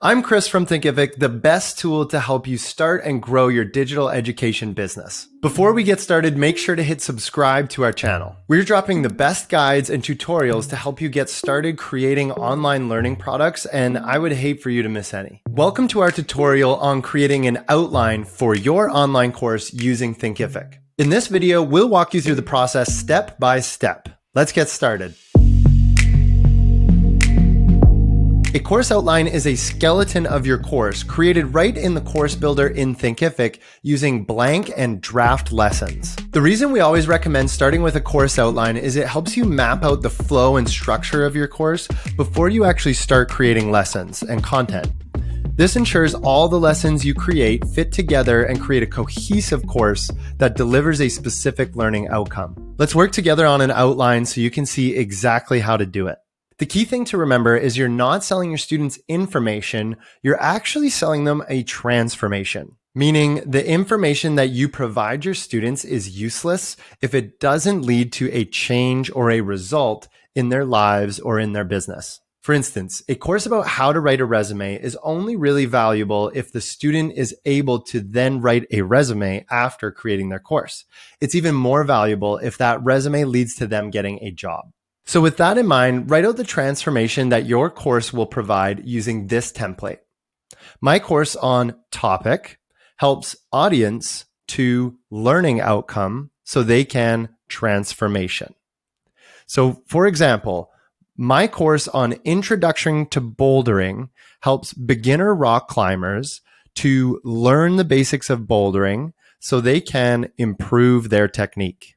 I'm Chris from Thinkific, the best tool to help you start and grow your digital education business. Before we get started, make sure to hit subscribe to our channel. We're dropping the best guides and tutorials to help you get started creating online learning products, and I would hate for you to miss any. Welcome to our tutorial on creating an outline for your online course using Thinkific. In this video, we'll walk you through the process step by step. Let's get started. A course outline is a skeleton of your course created right in the course builder in Thinkific using blank and draft lessons. The reason we always recommend starting with a course outline is it helps you map out the flow and structure of your course before you actually start creating lessons and content. This ensures all the lessons you create fit together and create a cohesive course that delivers a specific learning outcome. Let's work together on an outline so you can see exactly how to do it. The key thing to remember is you're not selling your students information, you're actually selling them a transformation. Meaning the information that you provide your students is useless if it doesn't lead to a change or a result in their lives or in their business. For instance, a course about how to write a resume is only really valuable if the student is able to then write a resume after creating their course. It's even more valuable if that resume leads to them getting a job. So with that in mind, write out the transformation that your course will provide using this template. My course on topic helps audience to learning outcome so they can transformation. So for example, my course on introduction to bouldering helps beginner rock climbers to learn the basics of bouldering so they can improve their technique.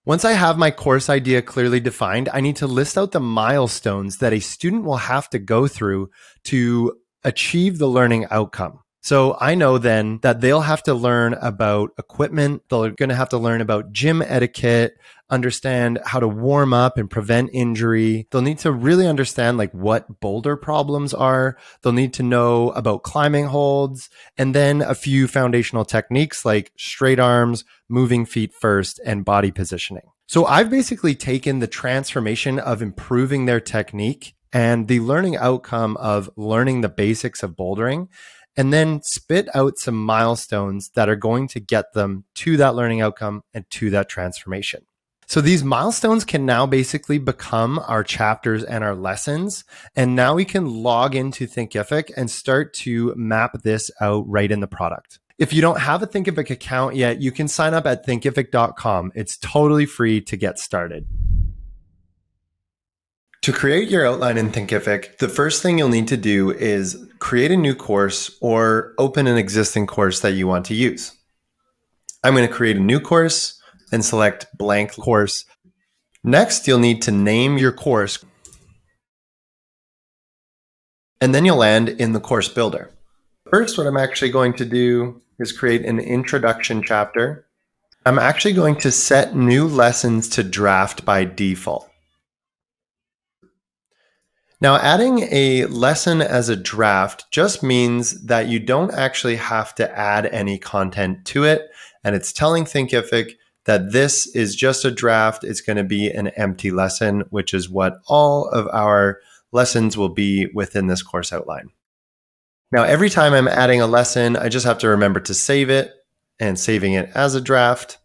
Once I have my course idea clearly defined, I need to list out the milestones that a student will have to go through to achieve the learning outcome. So I know then that they'll have to learn about equipment. They're going to have to learn about gym etiquette, understand how to warm up and prevent injury. They'll need to really understand like what boulder problems are. They'll need to know about climbing holds, and then a few foundational techniques like straight arms, moving feet first, and body positioning. So I've basically taken the transformation of improving their technique and the learning outcome of learning the basics of bouldering, and then spit out some milestones that are going to get them to that learning outcome and to that transformation. So these milestones can now basically become our chapters and our lessons. And now we can log into Thinkific and start to map this out right in the product. If you don't have a Thinkific account yet, you can sign up at thinkific.com. It's totally free to get started. To create your outline in Thinkific, the first thing you'll need to do is create a new course or open an existing course that you want to use. I'm going to create a new course and select blank course. Next, you'll need to name your course. And then you'll land in the course builder. First, what I'm actually going to do is create an introduction chapter. I'm actually going to set new lessons to draft by default. Now, adding a lesson as a draft just means that you don't actually have to add any content to it. And it's telling Thinkific that this is just a draft. It's going to be an empty lesson, which is what all of our lessons will be within this course outline. Now, every time I'm adding a lesson, I just have to remember to save it, and saving it as a draft.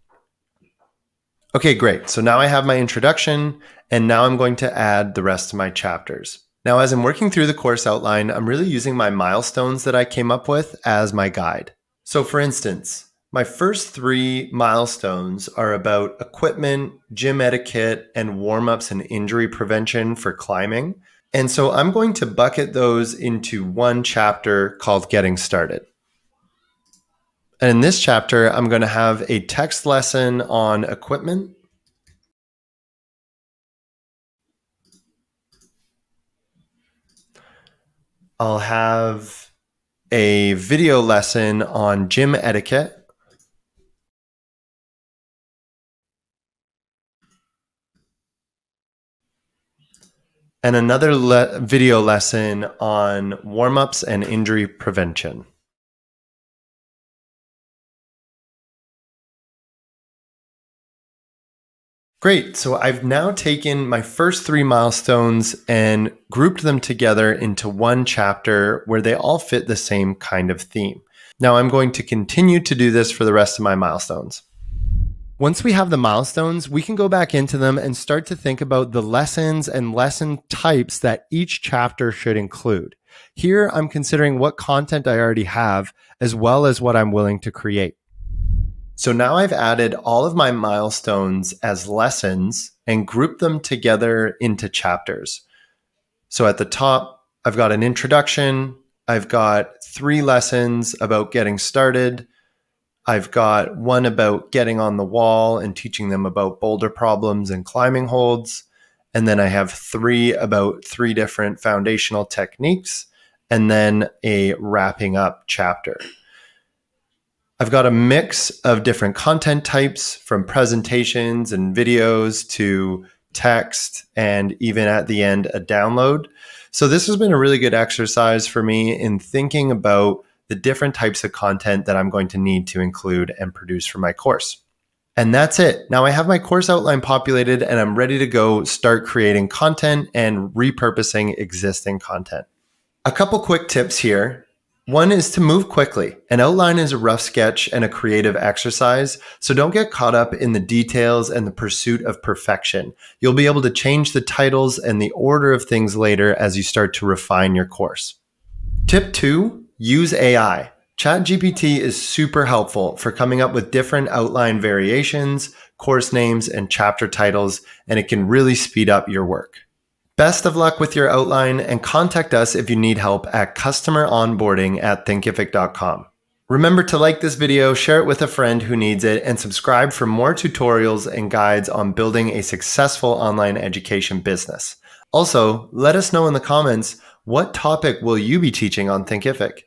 Okay, great. So now I have my introduction, and now I'm going to add the rest of my chapters. Now, as I'm working through the course outline, I'm really using my milestones that I came up with as my guide. So for instance, my first 3 milestones are about equipment, gym etiquette, and warm-ups and injury prevention for climbing. And so I'm going to bucket those into one chapter called Getting Started. And in this chapter, I'm going to have a text lesson on equipment, I'll have a video lesson on gym etiquette, and another video lesson on warm-ups and injury prevention. Great. So I've now taken my first 3 milestones and grouped them together into one chapter where they all fit the same kind of theme. Now I'm going to continue to do this for the rest of my milestones. Once we have the milestones, we can go back into them and start to think about the lessons and lesson types that each chapter should include. Here, I'm considering what content I already have, as well as what I'm willing to create. So now I've added all of my milestones as lessons and grouped them together into chapters. So at the top, I've got an introduction. I've got 3 lessons about getting started. I've got one about getting on the wall and teaching them about boulder problems and climbing holds. And then I have 3 about 3 different foundational techniques, and then a wrapping up chapter. I've got a mix of different content types, from presentations and videos to text, and even at the end, a download. So this has been a really good exercise for me in thinking about the different types of content that I'm going to need to include and produce for my course. And that's it. Now I have my course outline populated and I'm ready to go start creating content and repurposing existing content. A couple quick tips here. One is to move quickly. An outline is a rough sketch and a creative exercise, so don't get caught up in the details and the pursuit of perfection. You'll be able to change the titles and the order of things later as you start to refine your course. Tip 2, use AI. ChatGPT is super helpful for coming up with different outline variations, course names, and chapter titles, and it can really speed up your work. Best of luck with your outline, and contact us if you need help at customeronboarding@thinkific.com. Remember to like this video, share it with a friend who needs it, and subscribe for more tutorials and guides on building a successful online education business. Also, let us know in the comments, what topic will you be teaching on Thinkific?